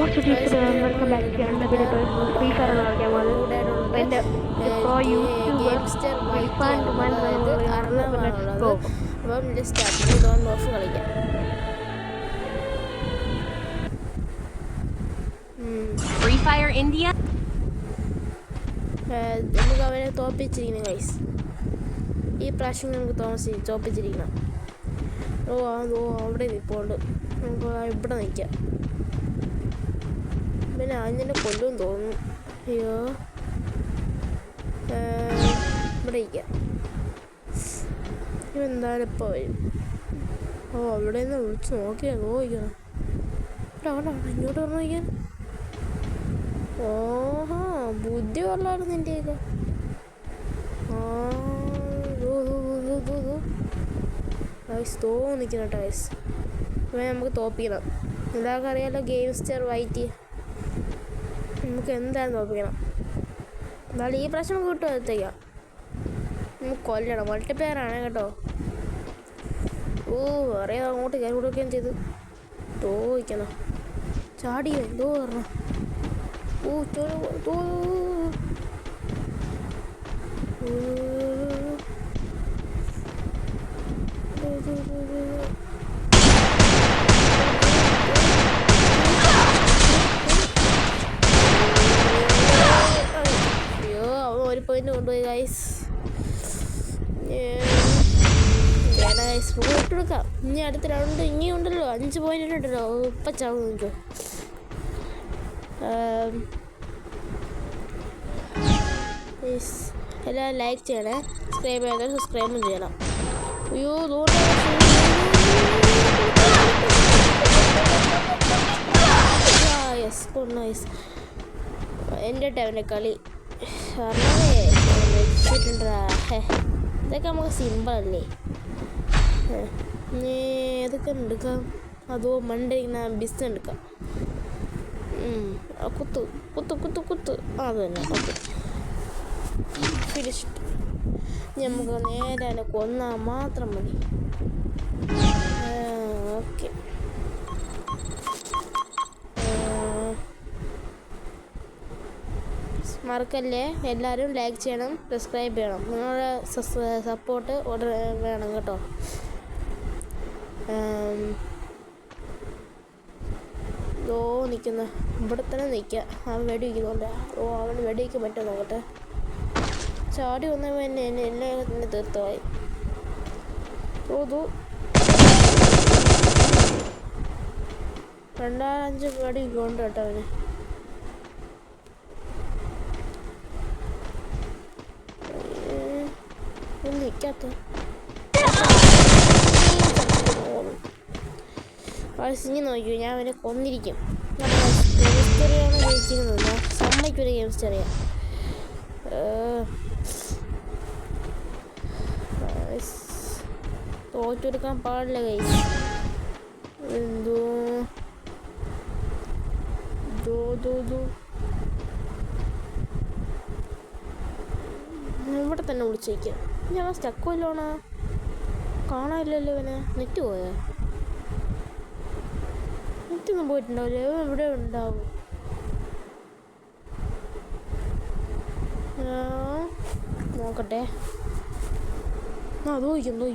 Welcome back to another video. Free Fire ആണ് കളിക്കാൻ പോകുന്നത്. അപ്പോൾ എൻ്റെ പ്രോ യൂട്യൂബർ ഇർഫാൻ ടുമാൻ ഗോ. അപ്പം ജസ്റ്റ് ഡോൺ ഓഫ് കളിക്കാം. ഫ്രീ ഫയർ ഇന്ത്യ നമുക്ക് അവരെ തോപ്പിച്ചിരിക്കണം ഗൈസ്. ഈ പ്രാവശ്യം നമുക്ക് തോപ്പിച്ചിരിക്കണം. അവിടെ നിൽപ്പുണ്ട്. നമുക്ക് ഇവിടെ നിൽക്കാം. പിന്നെ അതിനെ കൊല്ലും തോന്നുന്നു. അയ്യോ, ഇവിടെ ഇരിക്കാം. ഇവെന്തായാലും ഇപ്പോൾ വരും. അവിടെ നിന്ന് വിളിച്ച് നോക്കിയാൽ നോക്കണം. അവിടെ ഇങ്ങോട്ട് പറഞ്ഞു നോക്കാൻ. ഓഹാ, ബുദ്ധി കൊള്ളായിരുന്നു എൻ്റെയൊക്കെ. നിൽക്കണം കേട്ടോ ഗൈസ്. ഇവനെ നമുക്ക് തോപ്പിക്കണം. എല്ലാവർക്കും അറിയാമല്ലോ, ഗെയിം സ്റ്റാർ വൈറ്റ്. നമുക്ക് എന്തായാലും തോപ്പിക്കണം. എന്നാലും ഈ പ്രശ്നം നമുക്ക് കിട്ടുമോ എത്തിക്കാം. നമുക്ക് കൊല്ലണം. മൾട്ടിപ്ലെയർ ആണ് കേട്ടോ. അറിയാതെ അങ്ങോട്ട് കയറി കൊടുക്കുകയും ചെയ്ത് തോക്കണം. ചാടിയോ എന്തോ പറഞ്ഞു. ഒരു പോയിന്റ് കൊണ്ടുപോയി ഗൈസ്. ഇട്ടെടുക്കാം. ഇനി അടുത്ത റൗണ്ട് ഇനിയും ഉണ്ടല്ലോ. 5 പോയിന്റ് ഉണ്ടല്ലോ. ഇപ്പം ചാവും നോക്കോ. എല്ലാവരും ലൈക്ക് ചെയ്യണേ. സബ്സ്ക്രൈബ് ചെയ്താൽ സബ്സ്ക്രൈബും ചെയ്യണം. അയ്യോ, നൈസ്. എൻ്റെ ടൈമിൻ്റെ കളി വെച്ചിട്ടുണ്ടാ. ഇതൊക്കെ നമുക്ക് സിമ്പിളല്ലേ. ഏതൊക്കെ എടുക്കാം. അതോ മണ്ടിരിക്കുന്ന ബിസ് എടുക്കാം. കുത്തു കുത്തു കുത്തു കുത്തു. അത് തന്നെ. Okay, finished. നമുക്ക് നേരെ തന്നെ കൊന്നാൽ മാത്രം മതി. ഓക്കെ, മറക്കല്ലേ, എല്ലാവരും ലൈക്ക് ചെയ്യണം, സബ്സ്ക്രൈബ് ചെയ്യണം. നിങ്ങളുടെ സപ്പോർട്ട് വേണം കേട്ടോ. നിൽക്കുന്ന ഇവിടെ തന്നെ നിൽക്കുക. അവൻ വെടി വയ്ക്കുന്നുണ്ട്. അവന് വെടി വയ്ക്കാൻ പറ്റുമോ നോക്കട്ടെ. ചാടി വന്നവൻ എന്നെ എല്ലാം തീർത്തമായി. 2-5 വെടി കൊണ്ട് കേട്ടോ അവന്. നിൽക്കാത്ത ഇനി നോക്കൂ, ഞാൻ അവനെ കൊന്നിരിക്കും. ഗെയിംസ്റ്ററിയാണ് ജയിച്ചിരുന്നത്. ഞാൻ സമ്മതിക്കൊരു ഗെയിംസ്റ്ററിയാണ്. തോറ്റെടുക്കാൻ പാടില്ല ഗൈസ്. എന്തോ ഇവിടെ തന്നെ വിളിച്ചേക്കാം. ഞാൻ സ്റ്റക്കോല്ലോണ കാണാനില്ലല്ലോ. ഇവനെ നെറ്റ് പോയാ. നെറ്റൊന്നും പോയിട്ടുണ്ടാവില്ല. ഇവിടെ ഉണ്ടാവും. നോക്കട്ടെ. തോന്നിക്കുന്നു.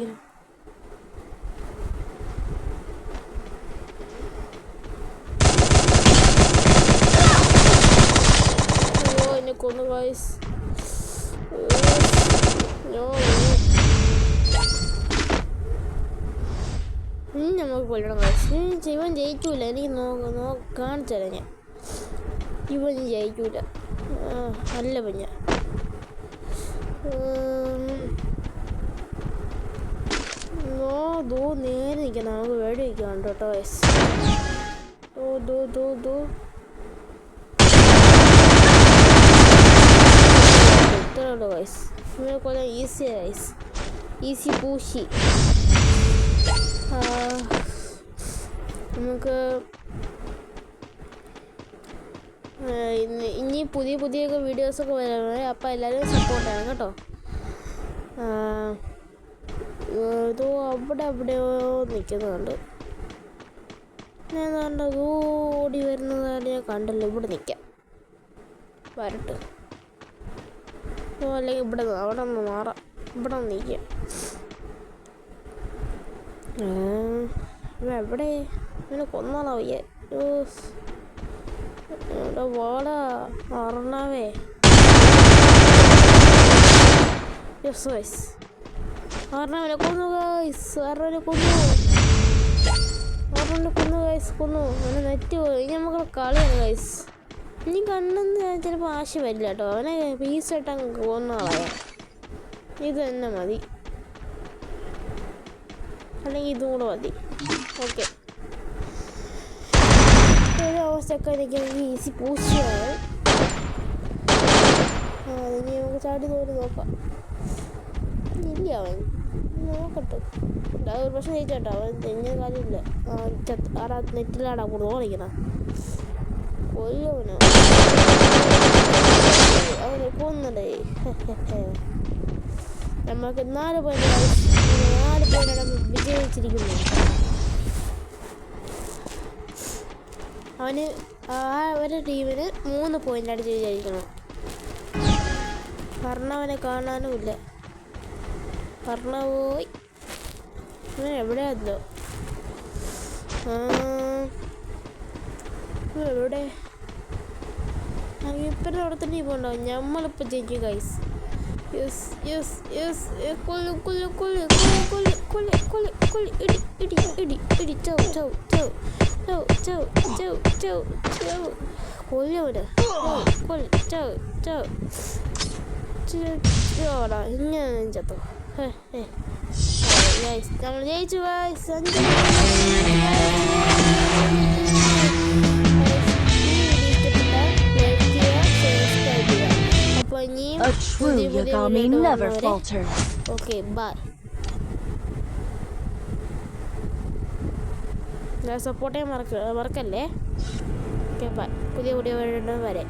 എന്നെ കൊന്നു ഗൈസ്. നമുക്ക് കൊല്ലണം ഗൈസ്. ഇവൻ ജയിക്കൂല. എനിക്ക് കാണിച്ചല്ല ഞാൻ. ഇവൻ ജയിക്കൂല. അല്ല പഞ്ഞ. നേരെ നിൽക്കാം. നമുക്ക് വേടി വയ്ക്കാം കേട്ടോ ഗൈസ്. ഇത്രയുള്ളൂ ഗൈസ്. ഇവനെ കൊല്ലാൻ ഈസി ഗൈസ്. ഈസി പൂശി. നമുക്ക് ഇനി പുതിയ വീഡിയോസൊക്കെ വരാണ്. അപ്പോൾ എല്ലാവരും സപ്പോർട്ട് ചെയ്യണം കേട്ടോ. അവിടെ നിൽക്കുന്നുണ്ട്. ഞാൻ കണ്ടത് ഓടി വരുന്നതായാലും ഞാൻ കണ്ടല്ലോ. ഇവിടെ നിൽക്കാം, വരട്ടെ. ഓ അല്ലെങ്കിൽ ഇവിടെ അവിടെ ഒന്ന് മാറാം, ഇവിടെ ഒന്ന് നിൽക്കാം. എവിടെ ഇങ്ങനെ കൊന്നാളാ വയ്യ. ഇവിടെ വാടാ അറിഞ്ഞാവേ. യെസ് ഗൈസ്, അറിഞ്ഞവനെ കൊന്നു ഗൈസ്, അറിഞ്ഞവനെ കൊന്നു ഗൈസ്, കൊന്നു. അവനെ നെറ്റ് പോയി. ഇനി നമുക്ക് കളിയാണ് ഗൈസ്. ഇനി കണ്ണെന്ന് ചിലപ്പോൾ ആശയം വരില്ല കേട്ടോ. അവനെ പീസായിട്ട് അങ്ങ് കൊന്ന കളയാം. ഇത് തന്നെ മതി, അല്ലെങ്കിൽ ഇതും കൂടെ മതി. ഓക്കെ, ഒരു അവസ്ഥയൊക്കെ എനിക്കാണെങ്കിൽ ഈസി പൂശിയാണ്. ഇനി നമുക്ക് ചാടി തോന്നി നോക്കാം. ഇല്ല അവൻ നോക്കട്ടെ. ഒരു പ്രശ്നം ജയിച്ചോട്ടോ, അവൻ തെഞ്ഞ കാര്യമില്ല. നെറ്റിലാടാ കൂടുതൽ കളിക്കണം. കൊല്ലവനോ അവനെ കൊന്നടേ. നമുക്ക് 4 പോയിന്റാണ് വിജയിച്ചിരിക്കുന്നത്. അവന് ഒരു ടീമിന് 3 പോയിന്റ് അടിച്ച് വിചാരിക്കണം. പറഞ്ഞവനെ കാണാനുമില്ല. പറഞ്ഞ പോയി. എവിടെയാണല്ലോ? എവിടെ ഇപ്പം അവിടെ തന്നെ പോകണ്ടാവും. നമ്മളിപ്പോൾ ജയിക്കും ഗൈസ്. Yes yes yes. കൊല്ലു കൊല്ലു കൊല്ലു കൊല്ലു കൊല്ലു കൊല്ലു കൊല്ലു ഇടി ഇടി ഇടി ഇടി ചൗ ചൗ ചൗ ചൗ ചൗ ചൗ ചൗ ചൗ കൊല്ലവിടെ കൊല്ലു ചൗ ചൗ ചോടാ. ഇങ്ങനെ ചത്തോ. ഗൈസ് നമ്മൾ ജയിച്ചു guys. 5 A true Yagami never falters. Okay, bye. Support ചെയ്യാൻ മറക്കല്ലേ. Okay bye. പുതിയ വീഡിയോ വരെ